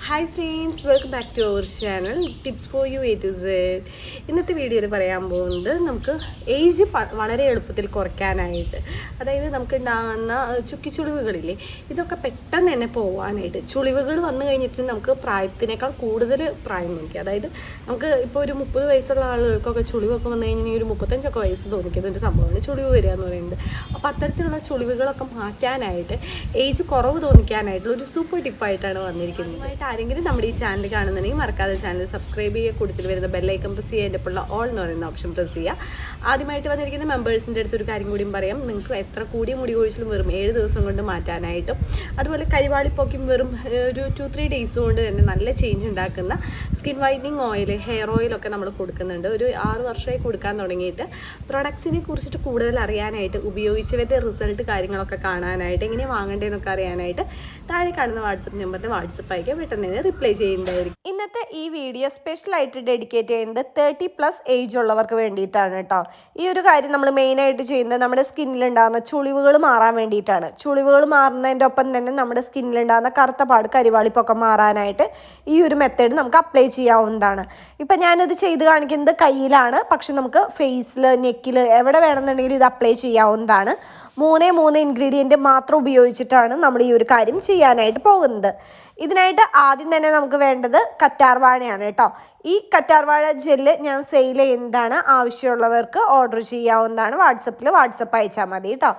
Hi friends, welcome back to our channel tips for you A to Z. ഇന്നത്തെ വീഡിയോയിൽ പറയാൻ പോകുന്നത് നമുക്ക് ഏജ് വളരെ എളുപ്പത്തിൽ കുറയ്ക്കാനായിട്ട്, അതായത് നമുക്ക് ഉണ്ടാകുന്ന ചുക്കിച്ചുളിവുകളില്ലേ, ഇതൊക്കെ പെട്ടെന്ന് തന്നെ പോകാനായിട്ട്. ചുളിവുകൾ വന്നു കഴിഞ്ഞിട്ട് നമുക്ക് പ്രായത്തിനേക്കാൾ കൂടുതൽ പ്രായം നോക്കി, അതായത് നമുക്ക് ഇപ്പോൾ ഒരു 30 വയസ്സുള്ള ആളുകൾക്കൊക്കെ ചുളിവൊക്കെ വന്നു കഴിഞ്ഞാൽ ഒരു 35 വയസ്സ് തോന്നിക്കുന്ന ഒരു സംഭവമാണ് ചുളിവ് വരിക എന്ന് പറയുന്നത്. അപ്പോൾ അത്തരത്തിലുള്ള ചുളിവുകളൊക്കെ മാറ്റാനായിട്ട്, ഏജ് കുറവ് തോന്നിക്കാനായിട്ടുള്ള ഒരു സൂപ്പർ ടിപ്പായിട്ടാണ് വന്നിരിക്കുന്നത്. ആരെങ്കിലും നമ്മുടെ ഈ ചാനൽ കാണുന്നുണ്ടെങ്കിൽ മറക്കാതെ ചാനൽ സബ്സ്ക്രൈബ് ചെയ്യുക, കൂടുതൽ വരുന്ന ബെല്ലൈക്കൺ പ്രസ് ചെയ്യുക, എൻ്റെ ഉള്ള ഓൾ എന്ന് പറയുന്ന ഓപ്ഷൻ പ്രസ് ചെയ്യുക. ആദ്യമായിട്ട് വന്നിരിക്കുന്ന മെമ്പേഴ്സിൻ്റെ അടുത്ത് ഒരു കാര്യം കൂടിയും പറയാം, നിങ്ങൾക്ക് എത്ര കൂടിയ മുടി കൊഴിച്ചിലും വെറും 7 ദിവസം കൊണ്ട് മാറ്റാനായിട്ടും, അതുപോലെ കരിവാളിപ്പൊക്കും വെറും ഒരു 2-3 ഡേയ്സ് കൊണ്ട് തന്നെ നല്ല ചേഞ്ച് ഉണ്ടാക്കുന്ന സ്കിൻ വൈറ്റനിങ് ഓയിൽ, ഹെയർ ഓയിലൊക്കെ നമ്മൾ കൊടുക്കുന്നുണ്ട്. ഒരു 6 വർഷമായി കൊടുക്കാൻ തുടങ്ങിയിട്ട് പ്രൊഡക്ട്സിനെ കുറിച്ചിട്ട് കൂടുതൽ അറിയാനായിട്ട്, ഉപയോഗിച്ചവരുടെ റിസൾട്ട് കാര്യങ്ങളൊക്കെ കാണാനായിട്ട്, എങ്ങനെ വാങ്ങേണ്ടതെന്നൊക്കെ അറിയാനായിട്ട് താഴെ കാണുന്ന വാട്സപ്പ് നമ്പറിൽ വാട്സപ്പ് അയക്കുക, പെട്ടെന്ന് റിപ്ലൈ ചെയ്യുന്നതായിരിക്കും. ഇന്നത്തെ ഈ വീഡിയോ സ്പെഷ്യലായിട്ട് ഡെഡിക്കേറ്റ് ചെയ്യുന്നത് 30+ ഏജ് ഉള്ളവർക്ക് വേണ്ടിയിട്ടാണ് കേട്ടോ. ഈ ഒരു കാര്യം നമ്മൾ മെയിനായിട്ട് ചെയ്യുന്നത് നമ്മുടെ സ്കിന്നിലുണ്ടാകുന്ന ചുളിവുകൾ മാറാൻ വേണ്ടിയിട്ടാണ്. ചുളിവുകൾ മാറുന്നതിൻ്റെ ഒപ്പം തന്നെ നമ്മുടെ സ്കിന്നിലുണ്ടാകുന്ന കറുത്ത പാട്, കരിവാളിപ്പൊക്കെ മാറാനായിട്ട് ഈ ഒരു മെത്തേഡ് നമുക്ക് അപ്ലൈ ചെയ്യാവുന്നതാണ്. ഇപ്പം ഞാനിത് ചെയ്ത് കാണിക്കുന്നത് കയ്യിലാണ്, പക്ഷെ നമുക്ക് ഫേസിൽ, നെക്കിൽ, എവിടെ വേണമെന്നുണ്ടെങ്കിൽ ഇത് അപ്ലൈ ചെയ്യാവുന്നതാണ്. 3 ഇൻഗ്രീഡിയൻറ്റ് മാത്രം ഉപയോഗിച്ചിട്ടാണ് നമ്മൾ ഈ ഒരു കാര്യം ചെയ്യാനായിട്ട് പോകുന്നത്. ഇതിനായിട്ട് ആദ്യം തന്നെ നമുക്ക് വേണ്ടത് കറ്റാർവാഴയാണ് കേട്ടോ. ഈ കറ്റാർവാഴ ജെല്ല് ഞാൻ സെയിൽ ചെയ്യുന്നതാണ്. ആവശ്യമുള്ളവർക്ക് ഓർഡർ ചെയ്യാവുന്നതാണ്. വാട്സപ്പ് അയച്ചാൽ മതി കേട്ടോ.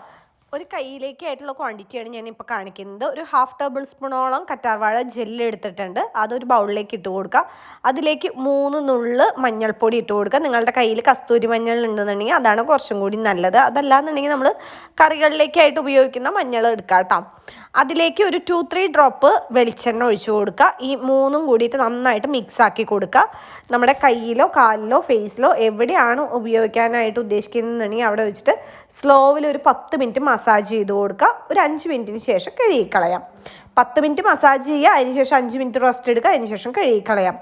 ഒരു കയ്യിലേക്കായിട്ടുള്ള ക്വാണ്ടിറ്റിയാണ് ഞാനിപ്പോൾ കാണിക്കുന്നത്. ഒരു 1/2 ടേബിൾ സ്പൂണോളം കറ്റാർവാഴ ജെല്ല് എടുത്തിട്ടുണ്ട്. അതൊരു ബൗളിലേക്ക് ഇട്ട് കൊടുക്കുക. അതിലേക്ക് 3 നുള്ള് മഞ്ഞൾപ്പൊടി ഇട്ട് കൊടുക്കുക. നിങ്ങളുടെ കയ്യിൽ കസ്തൂരി മഞ്ഞൾ ഉണ്ടെന്നുണ്ടെങ്കിൽ അതാണ് കുറച്ചും കൂടി നല്ലത്. അതല്ലാന്നുണ്ടെങ്കിൽ നമ്മൾ കറികളിലേക്കായിട്ട് ഉപയോഗിക്കുന്ന മഞ്ഞൾ എടുക്കുക കേട്ടോ. അതിലേക്ക് ഒരു 2-3 ഡ്രോപ്പ് വെളിച്ചെണ്ണ ഒഴിച്ചു കൊടുക്കുക. ഈ 3ഉം കൂടിയിട്ട് നന്നായിട്ട് മിക്സ് ആക്കി കൊടുക്കുക. നമ്മുടെ കയ്യിലോ കാലിലോ ഫേസിലോ എവിടെയാണ് ഉപയോഗിക്കാനായിട്ട് ഉദ്ദേശിക്കുന്നതെന്നുണ്ടെങ്കിൽ അവിടെ വെച്ചിട്ട് സ്ലോവിൽ ഒരു 10 മിനിറ്റ് മസാജ് ചെയ്ത് കൊടുക്കുക. ഒരു 5 മിനിറ്റിന് ശേഷം കഴുകിക്കളയാം. 10 മിനിറ്റ് മസാജ് ചെയ്യുക, അതിനുശേഷം 5 മിനിറ്റ് റെസ്റ്റ് എടുക്കുക, അതിനുശേഷം കഴുകിക്കളയാം.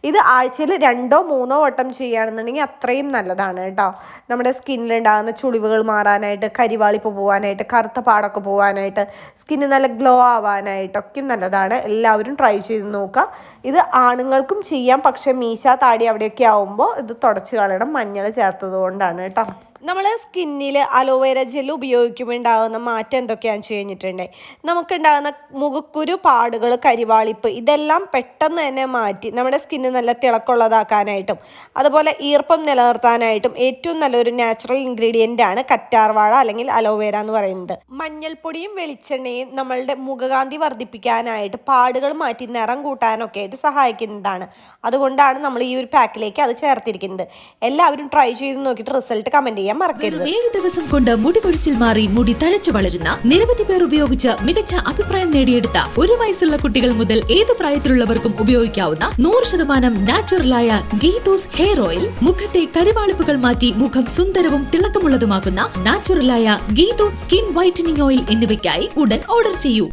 ഇത് ആഴ്ചയിൽ 2-3 വട്ടം ചെയ്യുകയാണെന്നുണ്ടെങ്കിൽ അത്രയും നല്ലതാണ് കേട്ടോ. നമ്മുടെ സ്കിന്നിലുണ്ടാകുന്ന ചുളിവുകൾ മാറാനായിട്ട്, കരിവാളിപ്പ് പോകാനായിട്ട്, കറുത്ത പാടൊക്കെ പോകാനായിട്ട്, സ്കിന്ന് നല്ല ഗ്ലോ ആവാനായിട്ടൊക്കെ നല്ലതാണ്. എല്ലാവരും ട്രൈ ചെയ്ത് നോക്കുക. ഇത് ആണുങ്ങൾക്കും ചെയ്യാം, പക്ഷേ മീശ, താടി അവിടെയൊക്കെ ആവുമ്പോൾ ഇത് തുടച്ച് കളയണം, മഞ്ഞൾ ചേർത്തത് കൊണ്ടാണ് കേട്ടോ. നമ്മൾ സ്കിന്നിൽ അലോവേര ജെൽ ഉപയോഗിക്കുമ്പോൾ ഉണ്ടാകുന്ന മാറ്റം എന്തൊക്കെയാണെന്ന് വെച്ച് കഴിഞ്ഞിട്ടുണ്ടെങ്കിൽ, നമുക്കുണ്ടാകുന്ന മുഖക്കുരു, പാടുകൾ, കരിവാളിപ്പ് ഇതെല്ലാം പെട്ടെന്ന് തന്നെ മാറ്റി നമ്മുടെ സ്കിന്ന് നല്ല തിളക്കമുള്ളതാക്കാനായിട്ടും, അതുപോലെ ഈർപ്പം നിലനിർത്താനായിട്ടും ഏറ്റവും നല്ലൊരു നാച്ചുറൽ ഇൻഗ്രീഡിയൻ്റ് ആണ് കറ്റാർവാഴ അല്ലെങ്കിൽ അലോവേര എന്ന് പറയുന്നത്. മഞ്ഞൾപ്പൊടിയും വെളിച്ചെണ്ണയും നമ്മളുടെ മുഖകാന്തി വർദ്ധിപ്പിക്കാനായിട്ട്, പാടുകൾ മാറ്റി നിറം കൂട്ടാനൊക്കെ ആയിട്ട് സഹായിക്കുന്നതാണ്. അതുകൊണ്ടാണ് നമ്മൾ ഈ ഒരു പാക്കിലേക്ക് അത് ചേർത്തിരിക്കുന്നത്. എല്ലാവരും ട്രൈ ചെയ്ത് നോക്കിയിട്ട് റിസൾട്ട് കമൻറ്റ് ചെയ്യാം. 7 ദിവസം കൊണ്ട് മുടി കൊഴിച്ചിൽ മാറി മുടി തഴച്ചു വളരുന്ന, നിരവധി പേർ ഉപയോഗിച്ച് മികച്ച അഭിപ്രായം നേടിയെടുത്ത, 1 വയസ്സുള്ള കുട്ടികൾ മുതൽ ഏത് പ്രായത്തിലുള്ളവർക്കും ഉപയോഗിക്കാവുന്ന 100% നാച്ചുറലായ ഗീതൂസ് ഹെയർ ഓയിൽ. മുഖത്തെ കരിവാളിപ്പുകൾ മാറ്റി മുഖം സുന്ദരവും തിളക്കമുള്ളതുമാക്കുന്ന നാച്ചുറലായ ഗീതൂസ് സ്കിൻ വൈറ്റനിങ് ഓയിൽ എന്നിവയ്ക്കായി ഉടൻ ഓർഡർ ചെയ്യൂ.